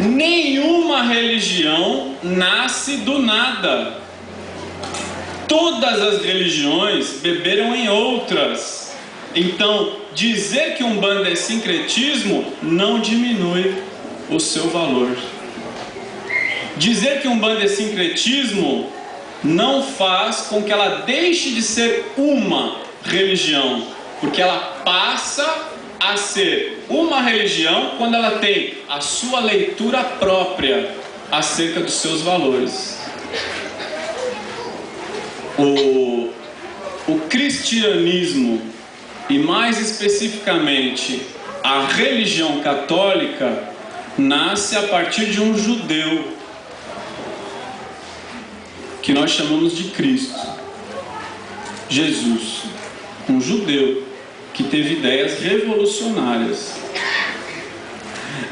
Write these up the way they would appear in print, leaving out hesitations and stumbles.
Nenhuma religião nasce do nada. Todas as religiões beberam em outras. Então, dizer que Umbanda é sincretismo não diminui o seu valor. Dizer que Umbanda é sincretismo não faz com que ela deixe de ser uma religião, porque ela passa a ser uma religião quando ela tem a sua leitura própria acerca dos seus valores. O cristianismo, e mais especificamente a religião católica, nasce a partir de um judeu, que nós chamamos de Cristo, Jesus, um judeu que teve ideias revolucionárias.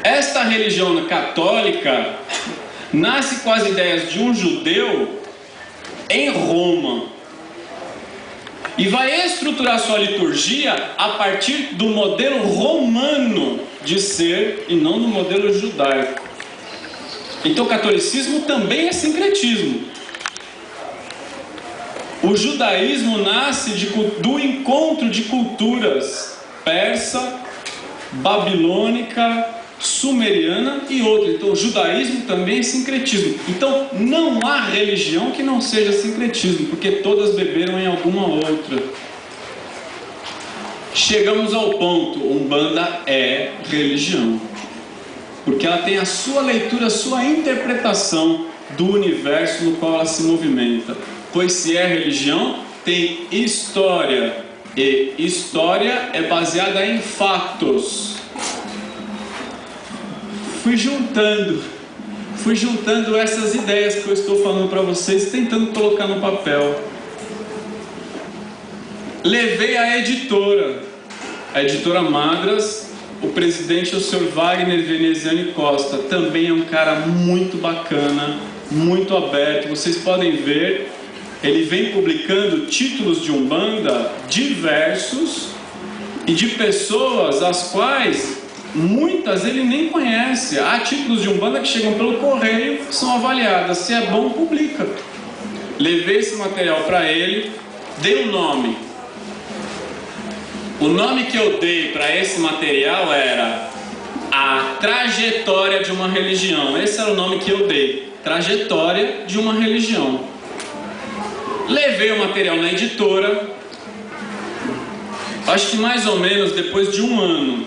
Esta religião católica nasce com as ideias de um judeu em Roma e vai estruturar sua liturgia a partir do modelo romano de ser e não do modelo judaico. Então o catolicismo também é sincretismo. O judaísmo nasce do encontro de culturas persa, babilônica, sumeriana e outra. Então o judaísmo também é sincretismo. Então não há religião que não seja sincretismo, porque todas beberam em alguma outra. Chegamos ao ponto: Umbanda é religião, porque ela tem a sua leitura, a sua interpretação do universo no qual ela se movimenta. Pois se é religião, tem história, e história é baseada em fatos. Fui juntando essas ideias que eu estou falando para vocês, tentando colocar no papel. Levei a editora Madras. O presidente é o Sr. Wagner Veneziani Costa, também é um cara muito bacana, muito aberto. Vocês podem ver, ele vem publicando títulos de Umbanda diversos e de pessoas as quais muitas ele nem conhece. Há títulos de Umbanda que chegam pelo correio, são avaliadas. Se é bom, publica. Levei esse material para ele, dei um nome. O nome que eu dei para esse material era A Trajetória de uma Religião. Esse era o nome que eu dei, Trajetória de uma Religião. Levei o material na editora. Acho que mais ou menos depois de um ano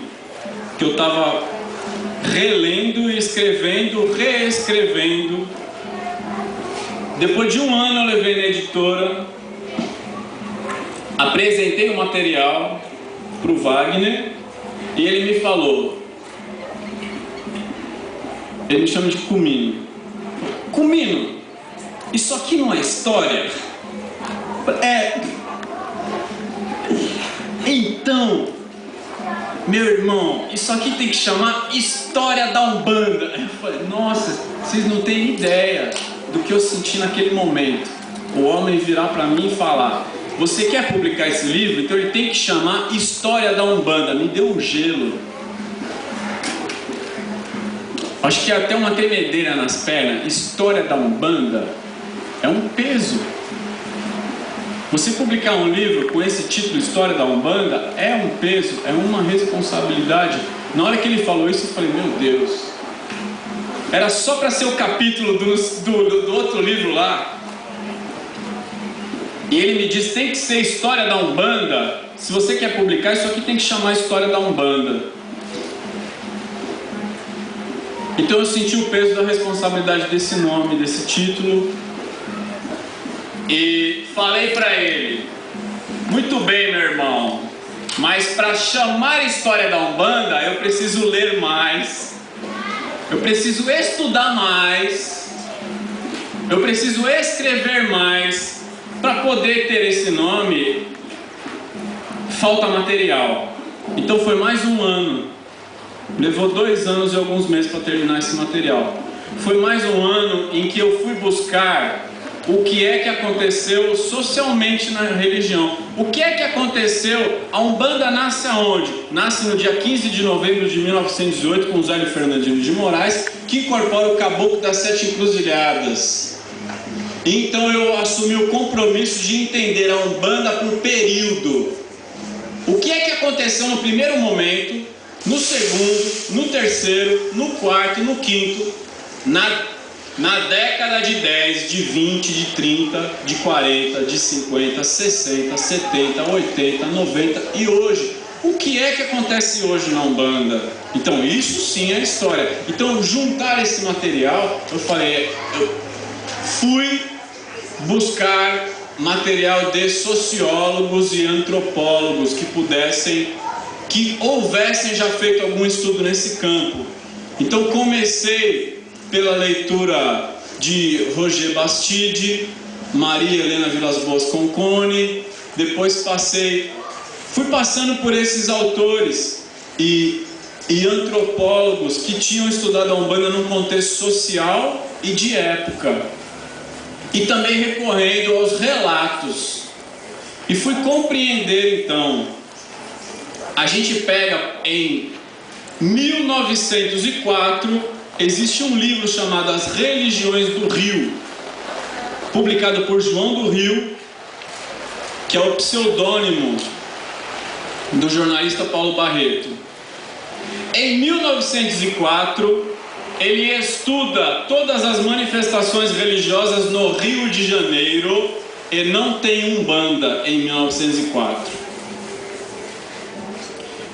que eu estava relendo e escrevendo, reescrevendo. Depois de um ano eu levei na editora, apresentei o material para o Wagner e ele me falou, ele me chama de Cumino. Cumino, isso aqui não é história? Então, meu irmão, isso aqui tem que chamar História da Umbanda. Eu falei, nossa, vocês não têm ideia do que eu senti naquele momento. O homem virar para mim e falar, você quer publicar esse livro? Então ele tem que chamar História da Umbanda. Me deu um gelo. Acho que até uma tremedeira nas pernas. História da Umbanda é um peso. Você publicar um livro com esse título, História da Umbanda, é um peso, é uma responsabilidade. Na hora que ele falou isso, eu falei, meu Deus, era só para ser o capítulo do outro livro lá. E ele me disse, tem que ser História da Umbanda. Se você quer publicar, isso aqui tem que chamar História da Umbanda. Então eu senti o peso da responsabilidade desse nome, desse título. E falei para ele, muito bem, meu irmão, mas para chamar História da Umbanda eu preciso ler mais, eu preciso estudar mais, eu preciso escrever mais. Para poder ter esse nome, falta material. Então foi mais um ano, levou 2 anos e alguns meses para terminar esse material. Foi mais um ano em que eu fui buscar o que é que aconteceu socialmente na religião. O que é que aconteceu? A Umbanda nasce aonde? Nasce no dia 15 de novembro de 1908 com o Zélio Fernandino de Moraes, que incorpora o Caboclo das Sete Encruzilhadas. Então eu assumi o compromisso de entender a Umbanda por período. O que é que aconteceu no primeiro momento, no segundo, no terceiro, no quarto, no quinto, na década de 10, de 20, de 30, de 40, de 50, 60, 70, 80, 90 e hoje? O que é que acontece hoje na Umbanda? Então isso sim é história. Então juntar esse material, eu falei, eu fui buscar material de sociólogos e antropólogos que houvessem já feito algum estudo nesse campo. Então comecei pela leitura de Roger Bastide, Maria Helena Vilas Boas Concone, depois fui passando por esses autores e antropólogos que tinham estudado a Umbanda num contexto social e de época, e também recorrendo aos relatos, e fui compreender. Então a gente pega em 1904, existe um livro chamado As Religiões do Rio, publicado por João do Rio, que é o pseudônimo do jornalista Paulo Barreto. Em 1904, ele estuda todas as manifestações religiosas no Rio de Janeiro e não tem Umbanda em 1904.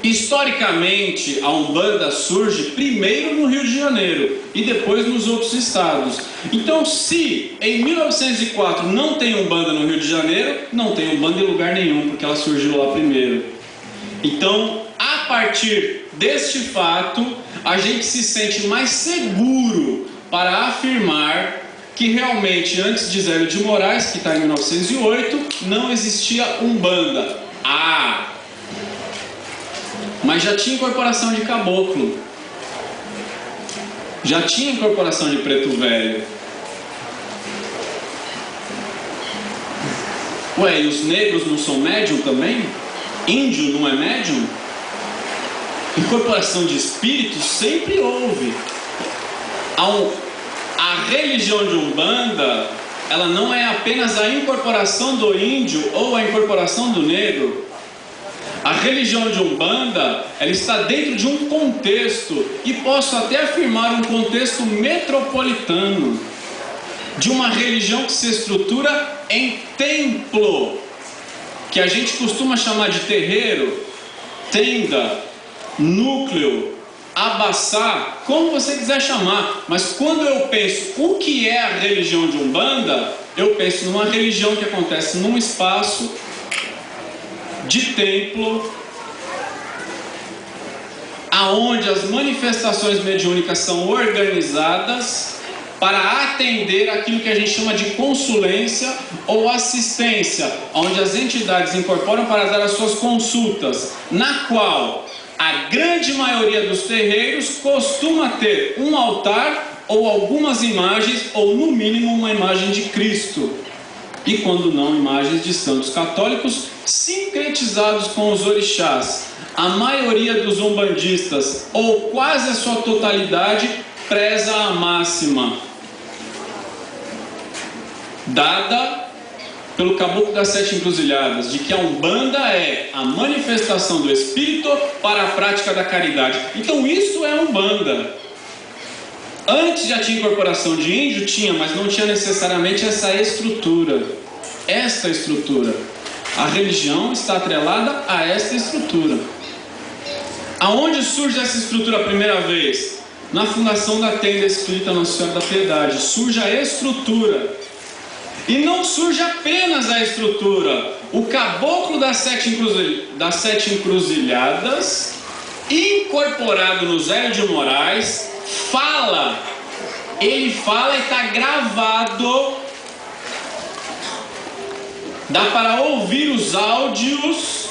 Historicamente, a Umbanda surge primeiro no Rio de Janeiro e depois nos outros estados. Então, se em 1904 não tem Umbanda no Rio de Janeiro, não tem Umbanda em lugar nenhum, porque ela surgiu lá primeiro. Então, a partir deste fato, a gente se sente mais seguro para afirmar que realmente, antes de Zélio de Moraes, que está em 1908, não existia Umbanda. Mas já tinha incorporação de caboclo, já tinha incorporação de preto velho. Ué, e os negros não são médium também? Índio não é médium? Incorporação de espíritos sempre houve. A religião de Umbanda, ela não é apenas a incorporação do índio ou a incorporação do negro. A religião de Umbanda, ela está dentro de um contexto, e posso até afirmar um contexto metropolitano, de uma religião que se estrutura em templo, que a gente costuma chamar de terreiro, tenda, núcleo, abaçá, como você quiser chamar. Mas quando eu penso o que é a religião de Umbanda, eu penso numa religião que acontece num espaço de templo, aonde as manifestações mediúnicas são organizadas para atender aquilo que a gente chama de consulência ou assistência, onde as entidades incorporam para dar as suas consultas, na qual a grande maioria dos terreiros costuma ter um altar ou algumas imagens, ou no mínimo uma imagem de Cristo, e quando não, imagens de santos católicos sincretizados com os orixás. A maioria dos umbandistas, ou quase a sua totalidade, preza a máxima dada pelo Caboclo das Sete Encruzilhadas, de que a Umbanda é a manifestação do Espírito para a prática da caridade. Então isso é Umbanda. Antes já tinha incorporação de índio? Tinha, mas não tinha necessariamente essa estrutura. Esta estrutura. A religião está atrelada a esta estrutura. Aonde surge essa estrutura a primeira vez? Na fundação da tenda espírita Nossa Senhora da Piedade. Surge a estrutura. E não surge apenas a estrutura. O Caboclo das Sete Encruzilhadas, incorporado no Zélio de Moraes, ele fala e está gravado, dá para ouvir os áudios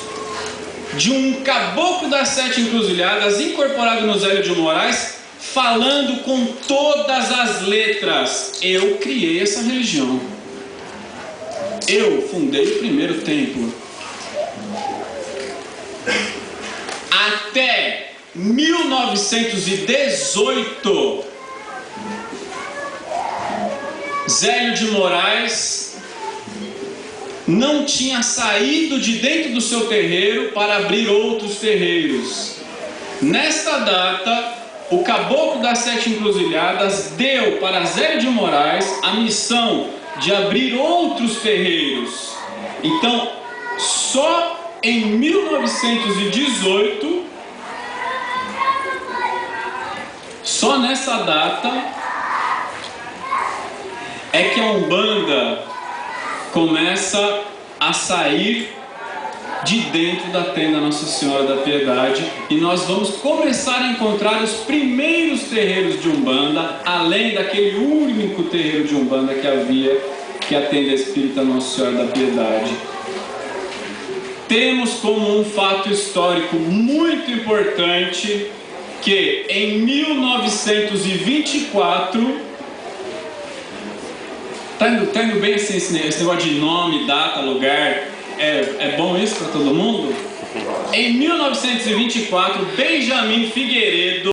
de um Caboclo das Sete Encruzilhadas incorporado no Zélio de Moraes, falando com todas as letras: eu criei essa religião, eu fundei o primeiro templo, até 1918, Zélio de Moraes não tinha saído de dentro do seu terreiro para abrir outros terreiros. Nesta data, o caboclo das 7 encruzilhadas deu para Zélio de Moraes a missão de abrir outros terreiros. Então, só em 1918, só nessa data, é que a Umbanda começa a sair de dentro da tenda Nossa Senhora da Piedade, e nós vamos começar a encontrar os primeiros terreiros de Umbanda, além daquele único terreiro de Umbanda que havia, que é a tenda espírita Nossa Senhora da Piedade. Temos como um fato histórico muito importante que em 1924, tá indo bem assim, esse negócio de nome, data, lugar, é bom isso para todo mundo? Em 1924, Benjamin Figueiredo